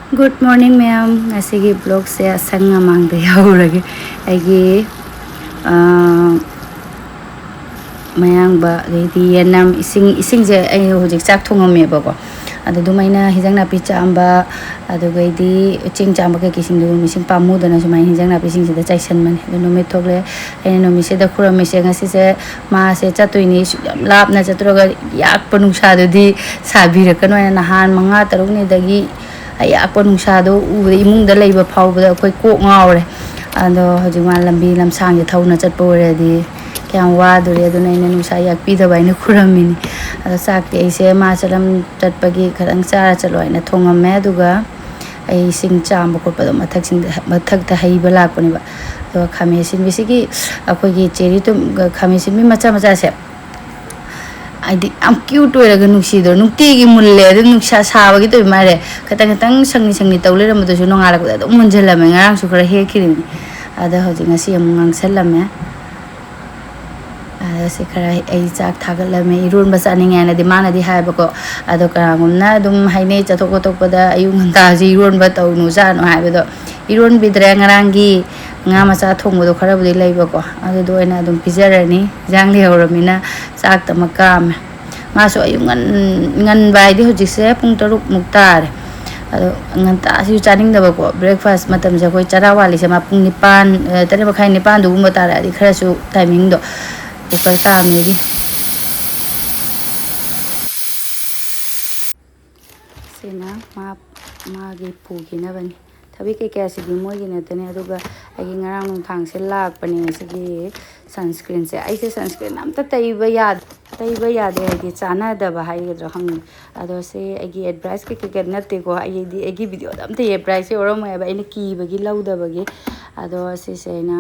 Good morning, ma'am. Ngasi vlog se asang amang de yaurage. Aigi mayang ba di yanam ising je ai hojik chak thongame ba ko. Adu dumaina hijang na pi chamba adu gai di ching chamba ke kising du mising pamu dana sumai hijang na pi sing se da chaisan man. Du no me thokle ai no mi se da khura mi se ngasi se ma se chatuini lap na chatroga yak panung sa du di sabi ra kan na han manga taruk ni dagi ayakpa nungsaado ubada imungda leiba phawbada akhoi kok ngawre ado hojima lambi lamsang je thauna chatpa oredi kyam wadure aduna ina nungsa yakpidaba ina khuramini ado sakti aise ma chalam chatpagi kharang chara chalo ina thongame aduga ai sing chamba khotpado mathakta heiba lakpani ba ado khamesin bisigi akhoi gi cheri tum khamesin mi macha macha se aidi am cute oiraga nungsido nungtigi mulle adu nungsa sabagi toy mare katang sangni tawle ram do suno ngala ko adu munjala me ngarang su khara he khirim ada hoji ngasi am ngangsalame ada se khara ai chak thagalame irun ba chaninga na di mana di haiba ko ado karangumna dum haine chathok pada ayung hanta ji irun ba tawnu ja no haiba do irun bidre ngarangi nga macha thongbo khara budi leiba ko adu do ina dum pijarani jangli horamina chak tamakam maso ayung ngan bai di hojik se pung 6 muktar ado ngan ta si chaning da ko breakfast matam ja koi chara wali se ma pung 9 tare ba khai 9 du gumba tara di khara su timing do ukar ta me gi sena ma gi pu gi na bani thabi ke kya si mo gi na tane aduga agi ngarang nung thang se lak pani se gi sunscreen se ai se sunscreen am ta taiba yad de agi chana da ba hai ga hang ado se agi advice ke na te ko agi video am te advice oro ma ba ina ki ba gi lau da ba gi ado se na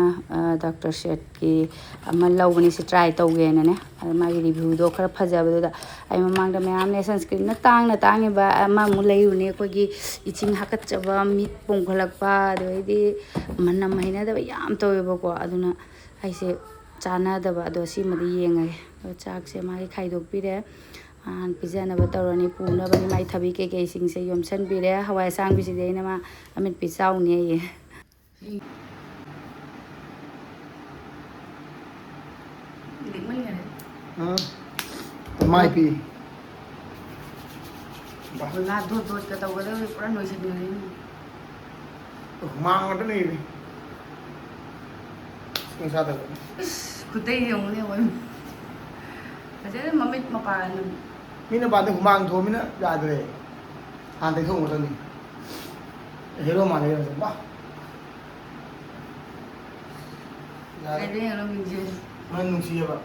doctor set ki amal lau ni se try to ge na ne ma gi review do khara phaja ba da ai mamang da mayam ne sunscreen na tang ba ma mu lei ru ne ko gi iching hakat chaba mit pong khalak pa do di manam maina da yam to ba ko aduna ai se chana da ba do si ma di yenga chak se ma gi khai dok pi re an pijana ba tawrani puna ba ni mai thabi ke sing se yom san pi re hawai sang bi si de na ma amit pi chau ni ye mai pi la do ka taw ga da pura noi se ni mang ngata ni sing sa da kutai yong ne oi aje mamit mapan mina ba de mang tho mina ya de han de thong ngata ni hero ma ne ba ai de lo min je man nung siya ba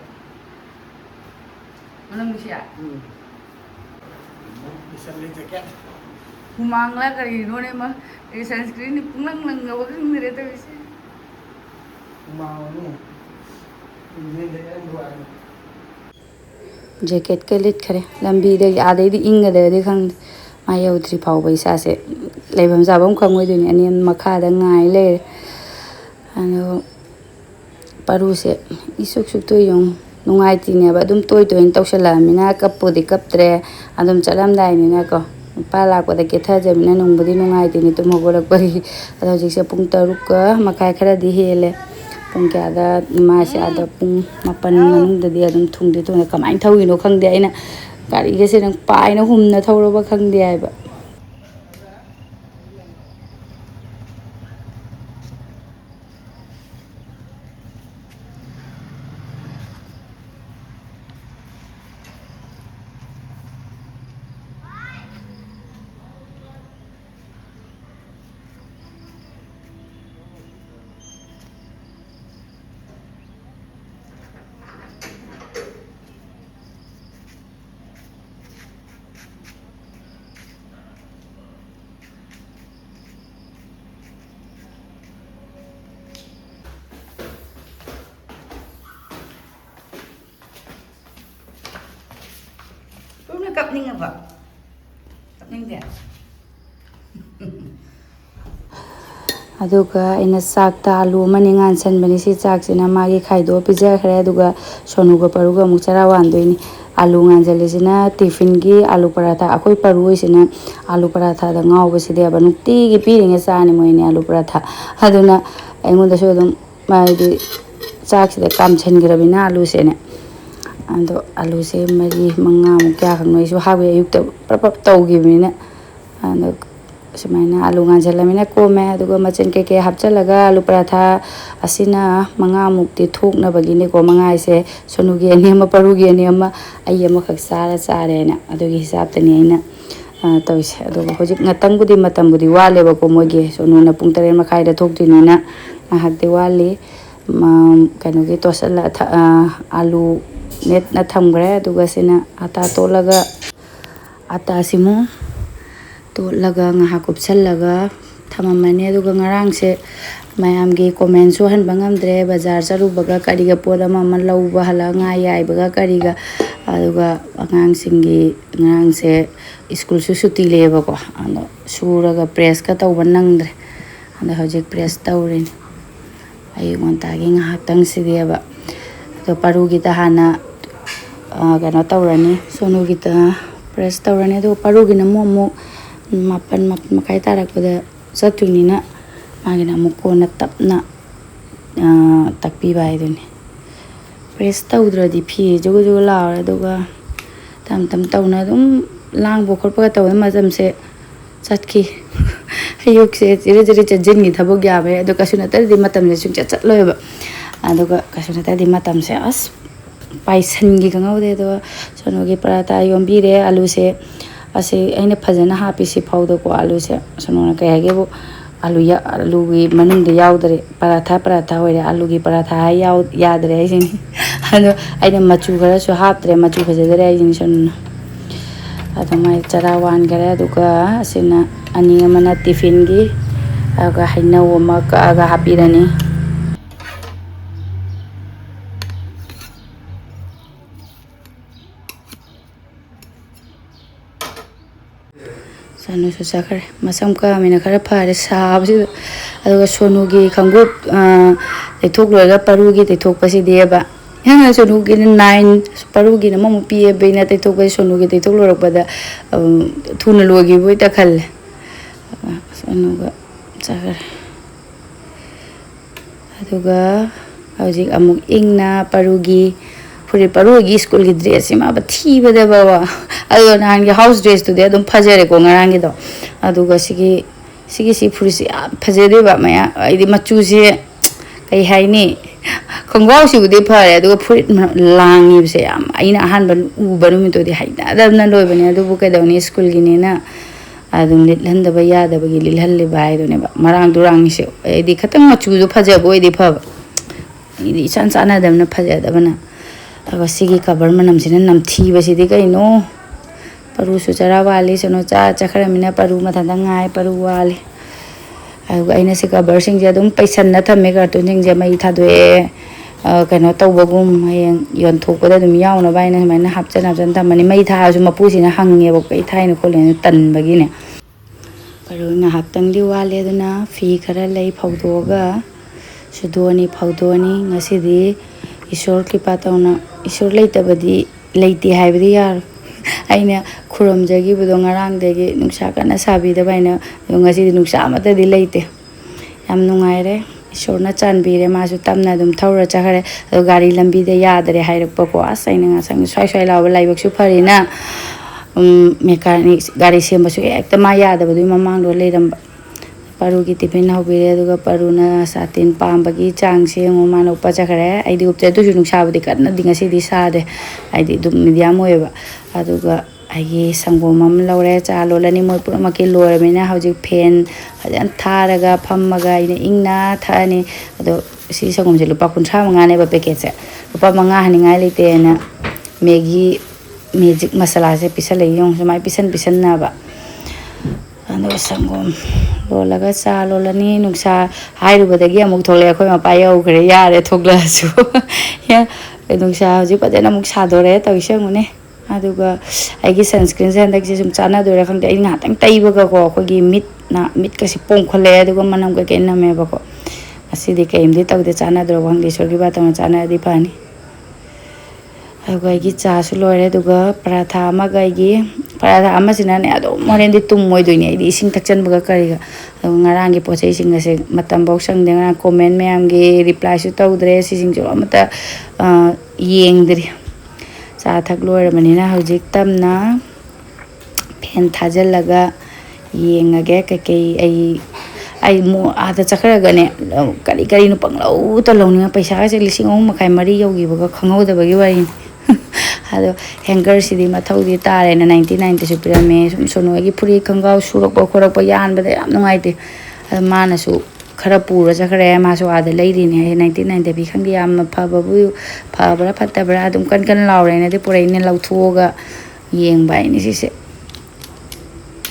manam siya isang le jacket humang la kari no ne ma e sunscreen ni punglang ga wa kang dire ta bisi mang no ni de en do ai jacket ke lit khare lambi de ade di inga de khang ma yau tri phau bai sa se leibam jabam khangoi du ni ani makha da ngai le ano paru se isuk to yong nungai ti ne ba dum toy tawsala mina kappo di kaptre adum chalam dai ni na ko pa la ko da ke tha jamina nung budi nungai ti ni tum horak bari ado jik se pung 6 ka makai khara di hele pung kya da ma se ada pung mapan manung da di adum thung di to na kamai thawi no khang de aina gari ge se nang pai na hum na thawro ba khang de ai ba kapning apa kapning dia aduga ina sakta alu mani ngan san bani si chak sina magi khaido pizza khare aduga sonu ga paruga mu chara wan doini alu nganjalisina tiffin gi alu paratha akoi paru isina alu paratha da ngau baside ba nukti gi piringe chani moine alu paratha aduna aingonda so dum mai chak sida kam chen grabina alu sene ando alu se mari manga mu kya khang so hawe ayukta prap tawgi bina ando sumaina alu nganjalamina kome aduga macen ke hapchalaga alu paratha asina manga mukti thokna bagine ko manga ise sonugi ani ma parugi ani ma ayama khak sara sare na adugi hisab tani aina tawise aduga hojik ngatang budi matam budi wale ba ko moge sonuna pung 3 makhai da thokdini na hakde wale kanogi tosala alu net na thamgre aduga sina ata tolaga ata simu to laga nga kupsallaga thamamane aduga ngarangse mayamgi comment so han bangamdre bazar charubaga kariga poda mama lauba hala nga yaibaga kariga aduga angang ngarangse school su suti leba ko ano suraga press ka tawba nangdre anda hojik press tawrin ayu ngontagi nga hatang sideba to parugi ta hana gana tawrani sonu gita press tawrani do parugi na momo mapan makai tarak pada satu ni na magina muko na tapna takpi bai dun press tawdra di phi jogo la aduga tam tawna dum lang bo khorpa taw mazam se chatki hayuk se jire chajin gi thabo gya be adu kasuna tar di matam se chung chat loiba aduga kasuna tar di matam se as paisan gi gangaude do sonogi parata yombi re alu se ase aina phajana hapi si phawdo ko alu se sonona kay ge bo alu gi manung de yaudre paratha hoire alu gi paratha yadre ai sin ano aina machu gara so haptre machu phajadre ai sin sonona adamai charawan gara duka asina ani amana tiffin gi aga haina woma ka aga hapirani sanu su sakare masam ka mina khara phare sabsi aduga sonugi khangop thok loga parugi thok pasi deba yana sonugi 9 parugi na mamu pie be na thok pasi sonugi thok lorok pada thuna logi boi ta khal sanuga sakare aduga hojik amuk ingna parugi parugi school gi dress ma ba thi bada bawa ayo nan gi house dress to de dum phajare ko ngarang gi do aduga sigi furisi phajade ba maya idi machu se kai haini khongwa si ude phare aduga furit langi se am aina han ban u banu mi to di haida da na loi bani adu bu ka dawni school gi ne na adum lit landa ba ya da ba gi lil hal le bai do ne ba marang durang se idi khatang machu jo phajabo idi phab idi chan chana dam na phajada bana aga sigi cover manam sina namthi basidi kaino paru su chara wali sono chakhara mina paru mathanda ngai paru wali aguga aina si cover sing je dum paisan na thame ga to sing je mai thadoe kaino tawbagum hayang yon thokpada dum yauna baina maina hapchan thamani mai tha su mapu sina hange bo kai thaina kholen tan bagine paru na haptang di wali duna fi khara lei phawdoga sudoni phawdoni ngasi di Eshor ki patawna Eshor leitabadi leiti haibdi yar aina khuram jagi budo ngarang degi nungsa kana sabi da baina ngasi nungsa amata di leite yam nungaire Eshor na chanbire masu tamna dum thaura chakhare gari lambi de yadre hairakpa ko asaina ngasang swai lawa laibak su pharina mechanic gari semba su ekta ma yada badu mamang do leiramba parugi tiffin hobire aduga paruna satin pambagi changse ngomana upachakhare aidi upche tu junung sabudi karna dingasi di sade aidi dum medium oeba aduga agi sangomam lawre cha lolani moi purama ki loramina hauji pen hajan tharaga phammaga ina ingna thani ado si sangomje lupa 35 ne ba packet se lupa 5 hani ngai lete na megi magic masala se pisale yong samai pisan na ba ando sangom lolaga cha lolani nungsa hairubadagi amuk thole akhoi mapa yau gre yare thogla su ya nungsa ji padena muk sadore tawisangune aduga aigi sunscreen se handak je sum chanadra khangde ai ngatang taibaga ko khogi mit kasi pongkhole aduga manam ka kenna me ba ko asidi kaimdi tawde chanadra bangdi sorgi ba tama chanadi pani ꯑꯗꯨꯒ ꯑꯩꯒꯤ ꯆꯥꯁꯨ ꯂꯣꯏꯔꯦ ꯑꯗꯨꯒ ꯄꯔꯥꯊꯥ ꯑꯃꯒ ꯑꯩꯒꯤ ꯄꯔꯥꯊꯥ ꯑꯃꯁꯤꯅꯅꯦ ꯑꯗꯨꯝ ꯍꯣꯔꯦꯟꯗꯤ ꯇꯨꯝꯃꯣꯏꯗꯣꯏꯅꯦ ꯑꯩꯗꯤ ꯏꯁꯤꯡ ꯊꯛꯆꯟꯕꯒ ꯀꯔꯤꯒ ꯑꯗꯨꯒ ꯉꯔꯥꯡꯒꯤ ꯄꯣꯠ ꯆꯩꯁꯤꯡ ꯑꯁꯦ ꯃꯇꯝꯐꯥꯎ ꯁꯪꯗꯦ ꯉꯔꯥꯡ ꯀꯣꯃꯦꯟ ꯃꯌꯥꯝꯒꯤ ꯔꯤꯄ꯭ꯂꯥꯏꯁꯨ ꯇꯧꯗ꯭ꯔꯦ ꯁꯤꯁꯤꯡꯁꯨ ꯑꯃꯠꯇ ꯌꯦꯡꯗ꯭ꯔꯤ ꯆꯥ ꯊꯛ ꯂꯣꯏꯔꯕꯅꯤꯅ ꯍꯧꯖꯤꯛ ꯇꯞꯅ ꯐꯦꯟ ꯊꯥꯖꯤꯜꯂꯒ ꯌꯦꯡꯉꯒꯦ ꯀꯩꯀꯩ ꯑꯩ ꯑꯥꯗ ꯆꯠꯈ꯭ꯔꯒꯅꯦ ꯀꯔꯤ ꯀꯔꯤꯅꯣ ꯄꯪꯂꯧꯇ ꯂꯧꯅꯤꯡꯉ ꯄꯩꯁꯥꯁꯦ 3,500 ꯌꯧꯈꯤꯕꯒ ꯈꯪꯍꯧꯗꯕꯒꯤ ꯋꯥꯔꯤꯅꯤ ꯑꯗꯣ ꯍꯦꯡꯒꯔꯁꯤꯗꯤ ꯃꯊꯧꯗꯤ ꯇꯥꯔꯦꯅ 99ꯗꯁꯨ ꯄꯤꯔꯝꯃꯦ ꯁꯨꯝ ꯁꯣꯅꯣꯒꯤ ꯐꯨꯔꯤꯠ ꯈꯣꯡꯒ꯭ꯔꯥꯎ ꯁꯨꯔꯛꯄ ꯈꯣꯠꯂꯛꯄ ꯌꯥꯟꯕꯗ ꯌꯥꯝ ꯅꯨꯡꯉꯥꯏꯇꯦ ꯑꯗꯣ ꯃꯥꯅꯁꯨ ꯈꯔ ꯄꯨꯔ ꯆꯠꯈ꯭ꯔꯦ ꯃꯥꯁꯨ ꯑꯥꯗ ꯂꯩꯔꯤꯅꯦ 99ꯗ ꯄꯤ ꯈꯪꯗꯦ ꯌꯥꯝꯅ ꯐꯕ꯭ꯔꯥ ꯐꯠꯇꯕ꯭ꯔꯥ ꯑꯗꯨꯝ ꯀꯟ ꯂꯥꯎꯔꯦꯅꯗꯤ ꯄꯨꯔꯛꯏꯅꯦ ꯂꯧꯊꯣꯛꯑꯒ ꯌꯦꯡꯕ ꯍꯥꯏꯅꯤ ꯁꯤꯁꯦ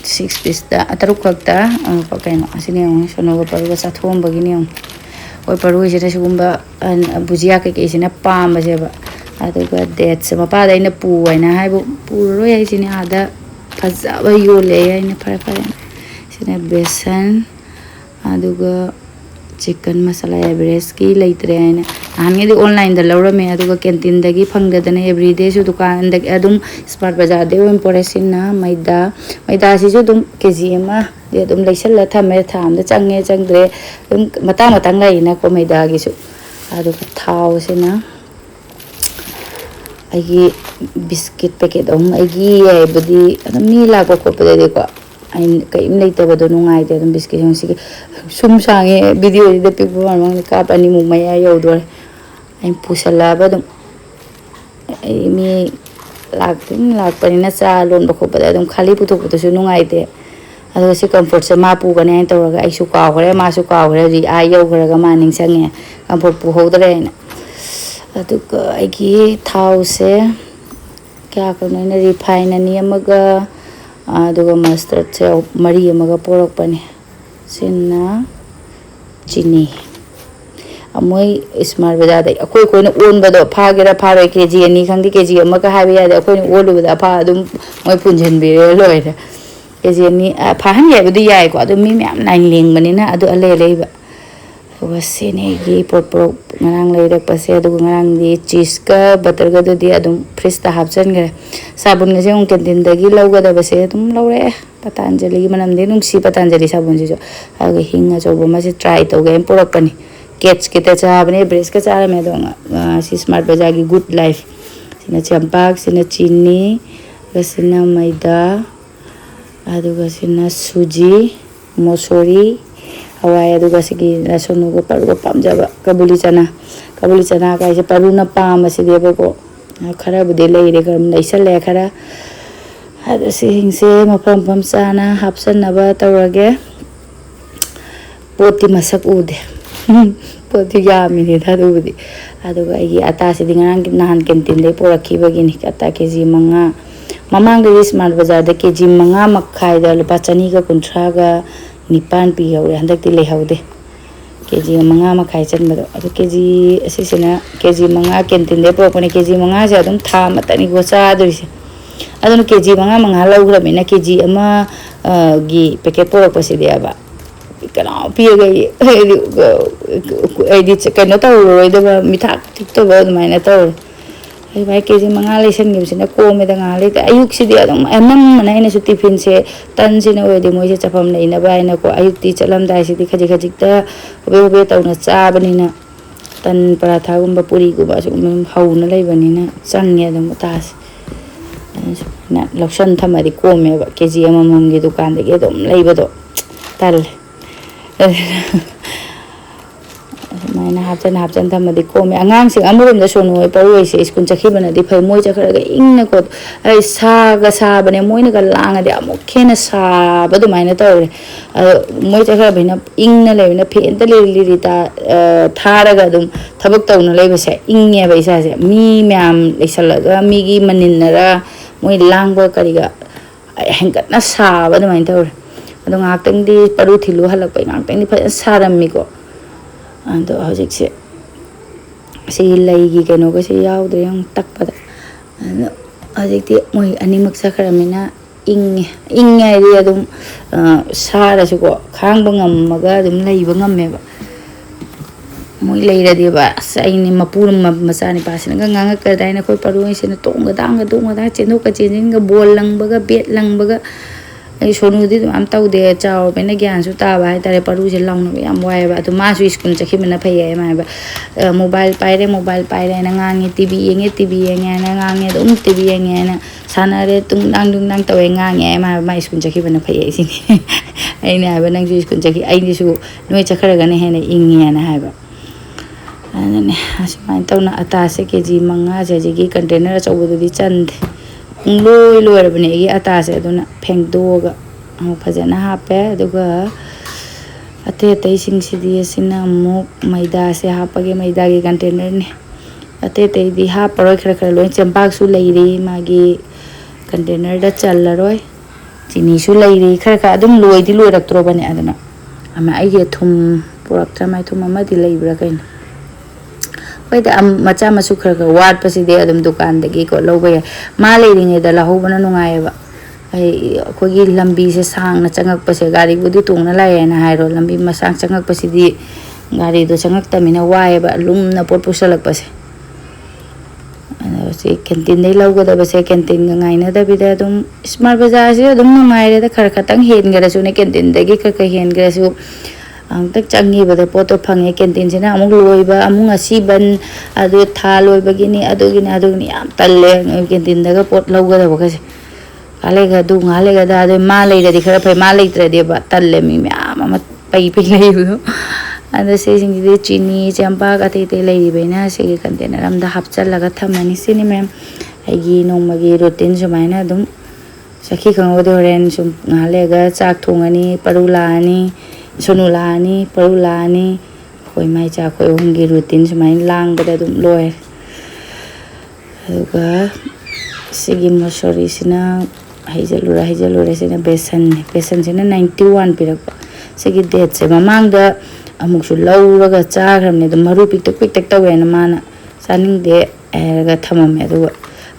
6 ꯄꯤꯁꯇ 6 ꯈꯛꯇ ꯀꯩꯅꯣ ꯑꯁꯤꯅ ꯌꯦꯡꯉꯨ ꯁꯣꯅꯣꯒ ꯄꯔꯨꯒ ꯆꯥꯊꯣꯛꯑꯝꯕꯒꯤꯅꯦ ꯌꯦꯡꯉꯨ ꯍꯣꯏ ꯄꯔꯨꯁꯤꯅ ꯁꯤꯒꯨꯝꯕ ꯕꯨꯖꯤꯌꯥ ꯀꯩꯀꯩꯁꯤꯅ ꯄꯥꯝꯕꯁꯦꯕ ꯑꯗꯨꯒ ꯗꯦꯠꯁꯦ ꯃꯄꯥꯗ ꯑꯩꯅ ꯄꯨ ꯍꯥꯏꯅ ꯍꯥꯏꯕꯨ ꯄꯨꯔꯔꯣꯏ ꯍꯥꯏꯁꯤꯅꯦ ꯑꯥꯗ ꯐꯖꯕ ꯌꯣꯜꯂꯦ ꯑꯩꯅ ꯐꯔꯦ ꯁꯤꯅ ꯕꯦꯁꯟ ꯑꯗꯨꯒ चिकन मसाला एवरेस्ट की लेते हैं नहानी ऑनलाइन लौरमे कैंटीन फंगदना एवरीडे दुकान स्मार्ट बाजार दे पोरेसिना मैदा मैदासीजु केजी लेसल थमे थाम चंगे चंद्रे मतंग लेना मैदागीसु थावसीना बिस्किट पैकेट मी लाप खोपदेको कहीं लेटबद नुंगाइते बिस्किट सूम सांगे वीडियो पीप काप अनीमुक मया यौदोरे पुसलब मी लापनी चा लोब खोपद खाली पुथोपदू नुंगाइते असी कम्फर्ट से मा पुगने तौर काउरे मासू काउरे हजी आ यौग्रग मा निंगे कम्फर्ट पुहौद्रे थाव से क्या करना रिफाइन अनी मस्टर्ड से मरी पोरपने सिना चीनी मोई स्मार्ट बाजार अखोन ओनबद फागेरा फारे केजी अनी खंगे केजी याद अखोन ओलूबद अफा मोई पुंजनबीरे लोरे केजी अनी फाहन याबदी यायको मी मैम लाइन लेंबनी अले लेब सेने पोट लेरपसे चीज का बटर का फ्रिज हापचनग्रे साबुन से कैंटीन लौगदबसे लौरे पतंजलि मनमदे नुंसी पतंजलि साबुन से हिंग अचौब ट्राई तौगे पुरपनी केट्स के चाबने ब्रेस का चारमे स्मार्ट बाजार की गुड लाइफ सिना चंपाक सिना चीनी सिना मैदा सिना सूजी मोसोरी हवाई सोनूग परुग पाजब कबूली चना कहीं परुना पाबसीदेबको खराबुदी लेरे लेसले खरा से मफम चाना हापचनब तौरगे पोती मसक उदे पोती यामीने अटा से नहान कैंटीन पुरखीबगिनी अटा केजी 5 ममांग स्मार्ट बाजार केजी 5 मखाइद लुपा 250 निपान पी हौरे हंदक्ति लेहौदे केजी 5 मखाइ चनबदो केजी असिसिना केजी 5 कैंटीन पुरपने केजी 5 से था मतनीको चादोइसे केजी 5 लौग्रबनिना केजी गी पैकेट पुरपसीदेब कना पीगे कहीं तौरदब मिठा थिक्तब अदुमाइना तौर भाई केजी 5 लेसनगिबसिना कोमेदा nga लेते अयुक्सिदी अनमना अइनासु टिफिन से तन सिना ओइदि मोइसे चफम लेनबा अइनाको अयुक्ति चलमदाइसिदी खजिक होबे तौना चाबनिना तन पराठागुम्बा पुरीगुम्बा हौना लेबनिना चंगे तास लौसन थमदी कोमेबा केजी अमममगी दुकानदगी लेबदो तल्ले मैंने हापचन थमदी कोमे आगाम सोनू परुसे स्कूल चखीबनदी फै मोई चखरग इंगको साग साबने मोइनग लांगदे अमुक खेना साब अदुमाइना तौरे मोई चखरबैना इंगना लेबना फेन लिरिता थारग थबक तौना लेबसे इंगेबा इसासे मी मैम लेसलगा मीगी मनिनरा मोई लांग करिगा हेंगतना साब अदुमाइना तौरे अदो ngaktangdi paru thilu halakpai ngaktangdi fa saramiko ando hojikse si laigi keno ko si yaudre yang takpada hojikti moi animak sakramina inge ri adum sara su ko khangba ngammaga adum leiba ngammeba ꯃꯣꯏ ꯂꯩꯔꯗꯤꯕ ꯑꯁ ꯑꯩꯅꯤ ꯃꯄꯨ ꯃꯆꯥꯅꯤꯄꯥꯁꯤꯅꯒ ꯉꯥꯡꯉꯛꯀꯗꯥꯏꯅ ꯑꯩꯈꯣꯏ ꯄꯔꯨꯁꯤꯅ ꯇꯣꯡꯒꯗꯥꯡꯒ ꯆꯦꯟꯊꯣꯛꯀ ꯆꯦꯟꯁꯤꯟꯒ ꯕꯣꯜ ꯂꯪꯕꯒ ꯕꯦꯠ ꯂꯪꯕꯒ ꯑꯩ ꯁꯣꯅꯨꯗꯤ ꯑꯗꯨꯝ ꯌꯥꯝ ꯇꯧꯗꯦ ꯆꯥꯎꯔꯕꯅꯤꯅ ꯒ꯭ꯌꯥꯟꯁꯨ ꯇꯥꯕ ꯍꯥꯏꯇꯥꯔꯦ ꯄꯔꯨꯁꯦ ꯂꯥꯎꯅꯕ ꯌꯥꯝ ꯋꯥꯏꯑꯦꯕ ꯑꯗꯣ ꯃꯥꯁꯨ ꯁ꯭ꯀꯨꯜ ꯆꯠꯈꯤꯕꯅ ꯐꯩꯌꯦ ꯍꯥꯏꯕ ꯃꯣꯕꯥꯏꯜ ꯄꯥꯏꯔꯦ ꯍꯥꯏꯅ ꯉꯥꯡꯉꯦ ꯇꯤꯚꯤ ꯌꯦꯡꯉꯦ ꯍꯥꯏꯅ ꯉꯥꯡꯉꯦ ꯑꯗꯨꯝ ꯇꯤꯚꯤ ꯌꯦꯡꯉꯦ ꯍꯥꯏꯅ ꯁꯥꯟꯅꯔꯦ ꯇꯨꯡꯗꯥꯡ ꯇꯧꯋꯦ ꯉꯥꯡꯉꯦ ꯍꯥꯏꯕ ꯃꯥ ꯁ꯭ꯀꯨꯜ ꯆꯠꯈꯤꯕꯅ ꯐꯩꯌꯦ ꯁꯤꯅꯤ ꯑꯩꯅ ꯍꯥꯏꯕ ꯅꯪꯁꯨ ꯁ꯭ꯀꯨꯜ ꯆꯠꯈꯤ ꯑꯩꯅꯁꯨ ꯅꯣꯏ ꯆꯠꯈ꯭ꯔꯒꯅ ꯍꯦꯟꯅ ꯏꯪꯉꯦꯅ ꯍꯥꯏꯕ ꯑꯗꯨꯅꯦ ꯑꯁꯨꯃꯥꯏꯅ ꯇꯧꯅ ꯑꯇꯥꯁꯦ ꯀꯦꯖꯤ 5ꯁꯦ ꯍꯧꯖꯤꯛꯀꯤ ꯀꯟꯇꯦꯅꯔ ꯑꯆꯧꯕꯗꯨꯗꯤ ꯆꯟꯗꯦ ꯂꯣꯏꯔꯕꯅꯦ ꯑꯩꯒꯤ ꯑꯇꯥꯁꯦ ꯑꯗꯨꯅ ꯐꯦꯡꯗꯣꯛꯑꯒ ꯑꯃꯨꯛ ꯐꯖꯅ ꯍꯥꯞꯄꯦ ꯑꯗꯨꯒ ꯑꯇꯩꯁꯤꯡꯁꯤꯗꯤ ꯑꯁꯤꯅ ꯑꯃꯨꯛ ꯃꯩꯗꯥꯁꯦ ꯍꯥꯞꯄꯒꯦ ꯃꯩꯗꯥꯒꯤ ꯀꯟꯇꯦꯅꯔꯅꯤ ꯑꯇꯩꯗꯤ ꯍꯥꯞꯄꯔꯣꯏ ꯈꯔ ꯂꯣꯏ ꯆꯦꯡꯄꯥꯛꯁꯨ ꯂꯩꯔꯤ ꯃꯥꯒꯤ ꯀꯟꯇꯦꯅꯔꯗ ꯆꯜꯂꯔꯣꯏ ꯆꯤꯅꯤꯁꯨ ꯂꯩꯔꯤ ꯈꯔ ꯑꯗꯨꯝ ꯂꯣꯏꯔꯛꯇ꯭ꯔꯣꯕꯅꯦ ꯑꯗꯨꯅ ꯑꯩꯒꯤ ꯊꯨꯝ ꯄꯨꯔꯛꯇ꯭ꯔ ꯃꯥꯏ ꯊꯨꯝ ꯑꯃꯗꯤ ꯂꯩꯕ꯭ꯔꯥ ꯀꯩꯅꯣ ꯍꯣꯏꯗ ꯃꯆꯥ ꯃꯁꯨ ꯈꯔ ꯋꯥꯠꯄꯁꯤꯗꯤ ꯑꯗꯨꯝ ꯗꯨꯀꯥꯟꯗꯒꯤꯀꯣ ꯂꯧꯕ ꯌꯥꯏ ꯃꯥ ꯂꯩꯔꯤꯉꯩꯗ ꯂꯧꯍꯧꯕꯅ ꯅꯨꯡꯉꯥꯏꯌꯦꯕ ꯑꯩꯈꯣꯏꯒꯤ ꯂꯝꯕꯤꯁꯦ ꯁꯥꯡꯅ ꯆꯪꯉꯛꯄꯁꯦ ꯒꯥꯔꯤꯕꯨꯗꯤ ꯇꯣꯡꯅ ꯂꯥꯛꯑꯦꯅ ꯍꯥꯏꯔꯣ ꯂꯝꯕꯤ ꯃꯁꯥꯡ ꯆꯪꯉꯛꯄꯁꯤꯗꯤ ꯒꯥꯔꯤꯗꯣ ꯆꯪꯉꯛꯇꯃꯤꯅ ꯋꯥꯏꯑꯦꯕ ꯂꯨꯝꯅ ꯄꯣꯠ ꯄꯨꯁꯜꯂꯛꯄꯁꯦ ꯑꯗꯣ ꯁꯤ ꯀꯦꯟꯇꯤꯟꯗꯩ ꯂꯧꯒꯗꯕꯁꯦ ꯀꯦꯟꯇꯤꯟꯒ ꯉꯥꯏꯅꯗꯕꯤꯗ ꯑꯗꯨꯝ ꯏꯁꯃꯥꯔꯠ ꯕꯖꯥꯔꯁꯦ ꯑꯗꯨꯝ ꯅꯨꯡꯉꯥꯏꯔꯦꯗ ꯈꯇꯪ ꯍꯦꯟꯈ꯭ꯔꯁꯨꯅꯦ ꯀꯦꯟꯇꯤꯟꯗꯒꯤ ꯈꯔ ꯍꯦꯟꯈ꯭ꯔꯁꯨ ꯑꯃꯨꯛꯇꯪ ꯆꯪꯉꯤꯕꯗ ꯄꯣꯠꯇꯣ ꯐꯪꯉꯦ ꯀꯦꯟꯇꯤꯟꯁꯤꯅ ꯑꯃꯨꯛ ꯂꯣꯏꯕ ꯑꯃꯨꯛ ꯉꯁꯤ ꯕꯟ ꯑꯗꯨ ꯊꯥ ꯂꯣꯏꯕꯒꯤꯅꯤ ꯑꯗꯨꯒꯤꯅꯤ ꯌꯥꯝ ꯇꯜꯂꯦ ꯀꯦꯟꯇꯤꯟꯗꯒ ꯄꯣꯠ ꯂꯧꯒꯗꯕꯒꯁꯦ ꯉꯥꯏꯍꯥꯛ ꯂꯩꯒꯗ ꯑꯗꯨ ꯃꯥ ꯂꯩꯔꯗꯤ ꯈꯔ ꯐꯩ ꯃꯥ ꯂꯩꯇ꯭ꯔꯗꯤꯕ ꯇꯜꯂꯦ ꯃꯤ ꯃꯌꯥꯝ ꯑꯃ ꯄꯩ ꯂꯩꯕꯗꯣ ꯑꯗꯣ ꯁꯤꯁꯤꯡꯁꯤꯗꯤ ꯆꯤꯅꯤ ꯆꯦꯡꯄꯥꯛ ꯑꯇꯩ ꯂꯩꯔꯤꯕꯩꯅ ꯁꯤꯒꯤ ꯀꯟꯇꯦꯅꯔ ꯑꯃꯗ ꯍꯥꯞꯆꯤꯜꯂꯒ ꯊꯝꯃꯅꯤ ꯁꯤꯅꯤ ꯃꯦꯝ ꯑꯩꯒꯤ ꯅꯣꯡꯃꯒꯤ ꯔꯨꯇꯤꯟ ꯁꯨꯃꯥꯏꯅ ꯑꯗꯨꯝ ꯆꯈꯤ ꯈꯪꯍꯧꯗꯦ ꯍꯣꯔꯦꯟ ꯁꯨꯝ ꯉꯥꯏꯍꯥꯛ ꯂꯩꯔꯒ ꯆꯥꯛ ꯊꯣꯡꯉꯅꯤ ꯄꯔꯨ ꯂꯥꯛꯑꯅꯤ ꯁꯣꯅꯨ ꯂꯥꯛꯑꯅꯤ ꯄꯔꯨ ꯂꯥꯛꯑꯅꯤ ꯑꯩꯈꯣꯏ ꯃꯥꯏꯆꯥ ꯑꯩꯈꯣꯏ ꯑꯍꯨꯝꯒꯤ ꯔꯨꯇꯤꯟ ꯁꯨꯃꯥꯏꯅ ꯂꯥꯡꯕꯗ ꯑꯗꯨꯝ ꯂꯣꯏꯔꯦ ꯑꯗꯨꯒ ꯁꯤꯒꯤ ꯃꯁꯣꯔꯤꯁꯤꯅ ꯍꯩꯖꯜꯂꯨꯔꯦ ꯁꯤꯅ ꯕꯦꯁꯟꯁꯤꯅ 91 ꯄꯤꯔꯛꯄ ꯁꯤꯒꯤ ꯗꯦꯠꯁꯦ ꯃꯃꯥꯡꯗ ꯑꯃꯨꯛꯁꯨ ꯂꯧꯔꯒ ꯆꯥꯈ꯭ꯔꯕꯅꯦ ꯑꯗꯨꯝ ꯃꯔꯨ ꯄꯤꯛꯇꯛ ꯇꯧꯋꯦꯅ ꯃꯥꯅ ꯆꯥꯅꯤꯡꯗꯦ ꯍꯥꯏꯔꯒ ꯊꯝꯃꯝꯃꯦ ꯑꯗꯨꯒ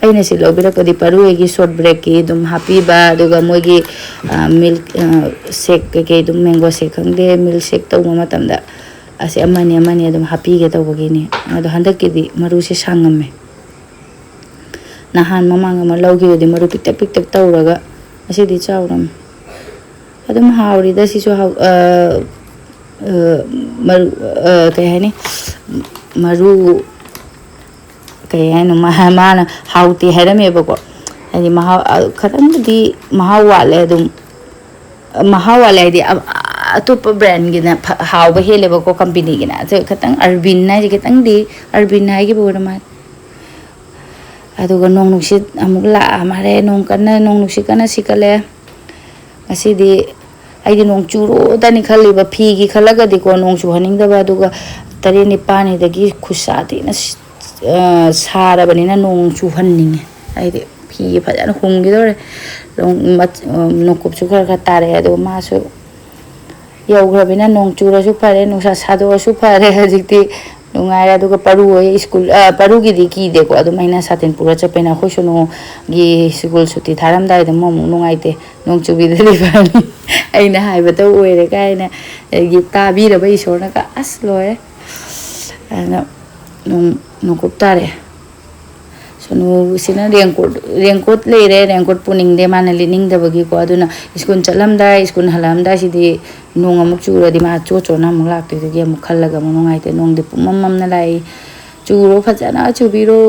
ꯑꯩꯅ ꯁꯤ ꯂꯧꯕꯤꯔꯛꯄꯗꯤ ꯄꯔꯨꯒꯤ ꯁꯣꯔꯠ ꯕ꯭ꯔꯦꯛꯀꯤ ꯑꯗꯨꯝ ꯍꯥꯞꯄꯤꯕ ꯑꯗꯨꯒ ꯃꯣꯏꯒꯤ ꯃꯤꯜꯛ ꯁꯦꯛ ꯀꯩꯀꯩ ꯑꯗꯨꯝ ꯃꯦꯡꯒꯣ ꯁꯦꯛ ꯈꯪꯗꯦ ꯃꯤꯜꯛ ꯁꯦꯛ ꯇꯧꯕ ꯃꯇꯝꯗ ꯑꯁꯤ ꯑꯃꯅꯤ ꯑꯗꯨꯝ ꯍꯥꯞꯄꯤꯒꯦ ꯇꯧꯕꯒꯤꯅꯤ ꯑꯗꯣ ꯍꯟꯗꯛꯀꯤꯗꯤ ꯃꯔꯨꯁꯦ ꯁꯥꯡꯉꯝꯃꯦ ꯅꯍꯥꯟ ꯃꯃꯥꯡ ꯑꯃ ꯂꯧꯈꯤꯕꯗꯤ ꯃꯔꯨ ꯄꯤꯛꯇꯛ ꯇꯧꯔꯒ ꯑꯁꯤꯗꯤ ꯆꯥꯎꯔꯝꯃꯦ ꯑꯗꯨꯝ ꯍꯥꯎꯔꯤꯗ ꯁꯤꯁꯨ ꯃꯔꯨ ꯀꯩ ꯍꯥꯏꯅꯤ ꯃꯔꯨ ꯀꯩ ꯍꯥꯏꯅꯣ ꯃꯥꯅ ꯍꯥꯎꯇꯦ ꯍꯥꯏꯔꯝꯃꯦꯕꯀꯣ ꯍꯥꯏꯗꯤ ꯈꯇꯪꯕꯨꯗꯤ ꯃꯍꯥꯎ ꯋꯥꯠꯂꯦ ꯑꯗꯨꯝ ꯃꯍꯥꯎ ꯋꯥꯠꯂꯦ ꯍꯥꯏꯗꯤ ꯑꯇꯣꯞꯄ ꯕ꯭ꯔꯦꯟꯒꯤꯅ ꯍꯥꯎꯕ ꯍꯦꯜꯂꯦꯕꯀꯣ ꯀꯝꯄꯦꯅꯤꯒꯤꯅ ꯑꯗꯨ ꯈꯤꯇꯪ ꯑꯔꯕꯤꯟ ꯍꯥꯏꯁꯦ ꯈꯤꯇꯪꯗꯤ ꯑꯔꯕꯤꯟ ꯍꯥꯏꯈꯤꯕ ꯑꯣꯏꯔ ꯃꯥꯜꯂꯦ ꯑꯗꯨꯒ ꯅꯣꯡ ꯅꯨꯡꯁꯤꯠ ꯑꯃꯨꯛ ꯂꯥꯛꯑ ꯅꯣꯡ ꯅꯨꯡꯁꯤꯠ ꯀꯟꯅ ꯁꯤꯠꯀꯠꯂꯦ ꯉꯁꯤꯗꯤ ꯑꯩꯗꯤ ꯅꯣꯡ ꯆꯨꯔꯣꯗꯅꯤ ꯈꯜꯂꯤꯕ ꯐꯤꯒꯤ ꯈꯜꯂꯒꯗꯤꯀꯣ ꯅꯣꯡ ꯆꯨꯍꯟꯅꯤꯡꯗꯕ ꯑꯗꯨꯒ 7-9 ꯈꯨꯠꯁꯥꯊꯤꯅ ꯁꯥꯔꯕꯅꯤꯅ ꯅꯣꯡ ꯆꯨꯍꯟꯅꯤꯡꯉꯦ ꯍꯥꯏꯗꯤ ꯐꯤ ꯐꯖꯅ ꯍꯨꯝꯈꯤꯗꯧꯔꯦ ꯅꯣꯡꯀꯨꯞꯁꯨ ꯈꯔ ꯇꯥꯔꯛꯑꯦ ꯑꯗꯨꯒ ꯃꯥꯁꯨ ꯌꯧꯈ꯭ꯔꯕꯅꯤꯅ ꯅꯣꯡ ꯆꯨꯔꯁꯨ ꯐꯔꯦ ꯅꯨꯡꯁꯥ ꯁꯥꯗꯣꯛꯑꯁꯨ ꯐꯔꯦ ꯍꯧꯖꯤꯛꯇꯤ ꯅꯨꯡꯉꯥꯏꯔꯦ ꯑꯗꯨꯒ ꯄꯔꯨꯒꯤꯗꯤ ꯀꯤꯗꯦꯀꯣ ꯑꯗꯨꯝ ꯑꯩꯅ ꯁꯥꯇꯤꯟ ꯄꯨꯔ ꯆꯠꯄꯅꯤꯅ ꯑꯩꯈꯣꯏ ꯁꯨꯅꯨꯒꯤ ꯁ꯭ꯀꯨꯜ ꯁꯨꯇꯤ ꯊꯥꯔꯝꯗꯥꯏꯗ ꯑꯃꯨꯛ ꯅꯨꯡꯉꯥꯏꯇꯦ ꯅꯣꯡ ꯆꯨꯕꯤꯗꯗꯤ ꯐꯔꯅꯤ ꯑꯩꯅ ꯍꯥꯏꯕꯗ ꯑꯣꯏꯔꯦ ꯀꯥꯏꯅ ꯇꯥꯕꯤꯔꯕ ꯏꯁꯣꯔꯅꯒ ꯑꯁ ꯂꯣꯏꯔꯦ ꯑꯗꯨꯅ ꯅꯣꯡꯀꯨꯞ ꯇꯥꯔꯛꯑꯦ ꯁꯣꯅꯨꯁꯤꯅ ꯔꯦꯟꯀꯣꯠ ꯂꯩꯔꯦ ꯔꯦꯟꯀꯣꯠ ꯄꯨꯅꯤꯡꯗꯦ ꯃꯥꯅ ꯂꯤꯠꯅꯤꯡꯗꯕꯒꯤꯀꯣ ꯑꯗꯨꯅ ꯁ꯭ꯀꯨꯜ ꯆꯠꯂꯝꯗꯥꯏ ꯁ꯭ꯀꯨꯜ ꯍꯜꯂꯛꯑꯝꯗꯥꯏꯁꯤꯗꯤ ꯅꯣꯡ ꯑꯃꯨꯛ ꯆꯨꯔꯗꯤ ꯃꯥ ꯆꯣꯠꯅ ꯑꯃꯨꯛ ꯂꯥꯛꯇꯣꯏꯗꯨꯒꯤ ꯑꯃꯨꯛ ꯈꯜꯂꯒ ꯑꯃꯨꯛ ꯅꯨꯡꯉꯥꯏꯇꯦ ꯅꯣꯡꯗꯤ ꯄꯨꯝꯃꯝꯅ ꯂꯥꯛꯏ ꯆꯨꯔꯣ ꯐꯖꯅ ꯆꯨꯕꯤꯔꯣ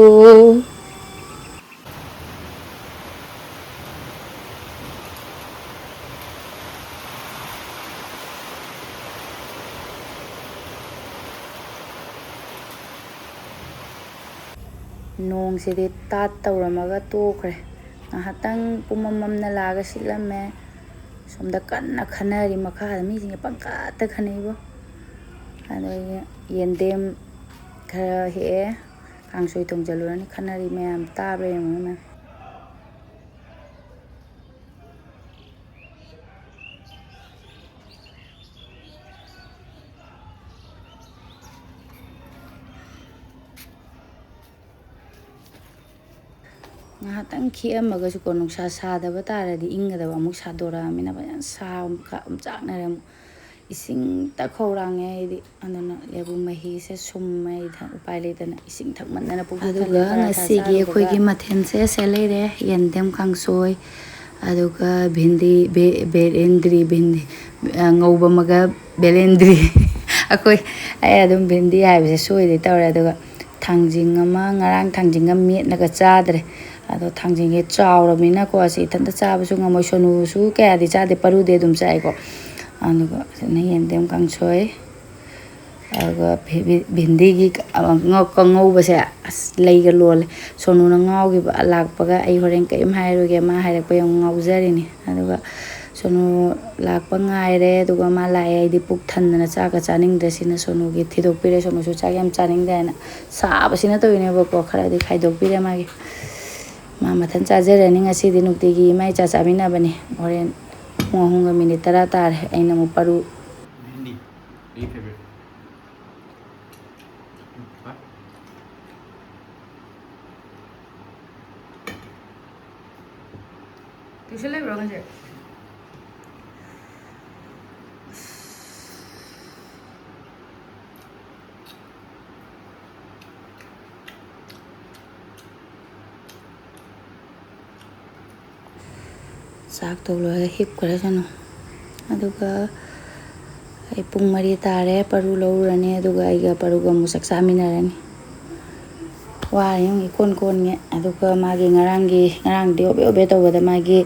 ꯅꯣꯡꯁꯤꯗꯤ ꯇꯧꯔꯝꯃꯒ ꯇꯣꯛꯈ꯭ꯔꯦ ꯉꯥꯏꯍꯥꯛꯇꯪ ꯄꯨꯝꯃꯝꯅ ꯂꯥꯛꯑꯒ ꯁꯤꯠꯂꯝꯃꯦ ꯁꯣꯝꯗ ꯀꯟꯅ ꯈꯟꯅꯔꯤ ꯃꯈꯥꯗ ꯃꯤꯁꯤꯡꯁꯦ ꯄꯪꯀꯥꯠꯇ ꯈꯟꯅꯩꯕꯣ ꯑꯗꯒꯤ ꯌꯦꯟꯗꯦꯝ ꯈꯔ ꯍꯦꯛꯑꯦ ꯀꯥꯡꯁꯣꯏ ꯊꯣꯡꯖꯜꯂꯨꯔꯅꯤ ꯈꯟꯅꯔꯤ ꯃꯌꯥꯝ ꯇꯥꯕ꯭ꯔꯥ ꯌꯦꯡꯉꯣ ꯃꯌꯥꯝ ꯉꯥꯏꯍꯥꯛꯇꯪ ꯈꯤꯛꯑꯝꯃꯒꯁꯨꯀꯣ ꯅꯨꯡꯁꯥ ꯁꯥꯗꯕ ꯇꯥꯔꯗꯤ ꯏꯪꯒꯗꯕ ꯑꯃꯨꯛ ꯁꯥꯗꯣꯔꯛꯑꯃꯤꯅ ꯐꯖꯅ ꯑꯣꯝꯆꯥꯛꯅꯔꯦ ꯑꯃꯨꯛ ising takhorang ai di anana lebu mahi se summai upai leidana ising thakmanna puk aduga ngasigi akhoi mathen se selere yendem kangsoi aduga bhindi berendri bhindi ngauba maga belendri akhoi ai adum bhindi haibse soi de tawre aduga thangjing ama ngarang thangjing am metnaga chadre ado thangjing ge chawramina ko asi thanda chabasu ngamoi sonu su kya di chade paru de dum chai ko anuga na yendem kangsoi aduga bhindi gi ngau base leiga lol sonu na ngau gi lakpaga ai horen kaim hairuge ma hairakpa yong ngaujarini aduga sonu lakpa ngaire aduga ma lai ai di puk thanna chaka chaning desina sonu gi thidok pire sonu su chak yam chaning dena sabasina toine bako khara di khaidok pire ma gi ma mathan chajarani ngasi di nukti gi mai cha chamina bani horen mohunga minute tara tar aina mu paru Hindi. Your favorite? Huh? tuition le bro ngase sak to lo hip kare sanu aduga ai pung mari tare paru lorani aduga aiga paruga musak saminarani wa yung ikon kon nge aduga magi ngarang de obe to bada magi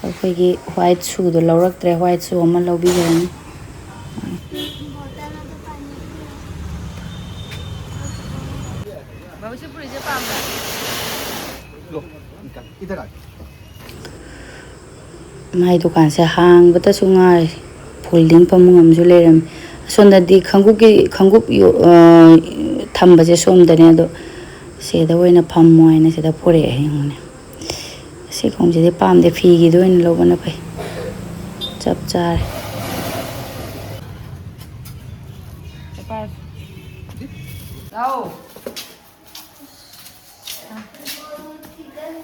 akhoi gi white shoe do lorak tre white shoe ma lobi garani bawse puri je pamda लो इधर आ mai dukan se hang bata sungai folding pamung amju leram sonda di khangup yo thamba je som dane do se da oina phammo ina se da pore hingune se khong je de pam de phi gi do ina lobana pai chap char lao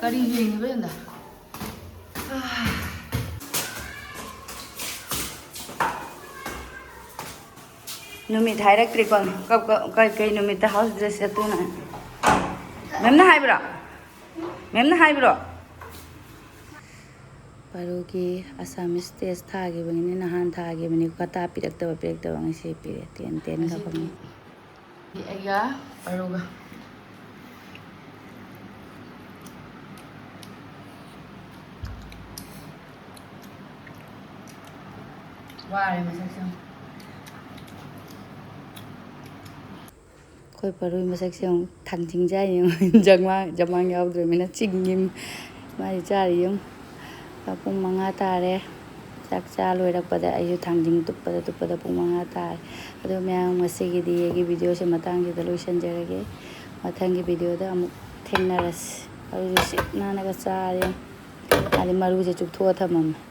kari yeng benda numit hairak trikon kap kai numit house dress atuna memna haibro parugi assamese test thagi bangini nahan thagi bani kata pirakta ngasi pire ten ka bangi ega paruga ware masak khoi parui masak siang thangjing jai yung jamang yaudre mina chingim mai chari yung pung manga tare chak cha loirakpada ayu thangjing tuppada pung manga tare ado myang masigi di gi video se matang gi loisan jarage mathangi video da amuk thengnaras aru sit nana ga chari ali maru je chuk tho thamam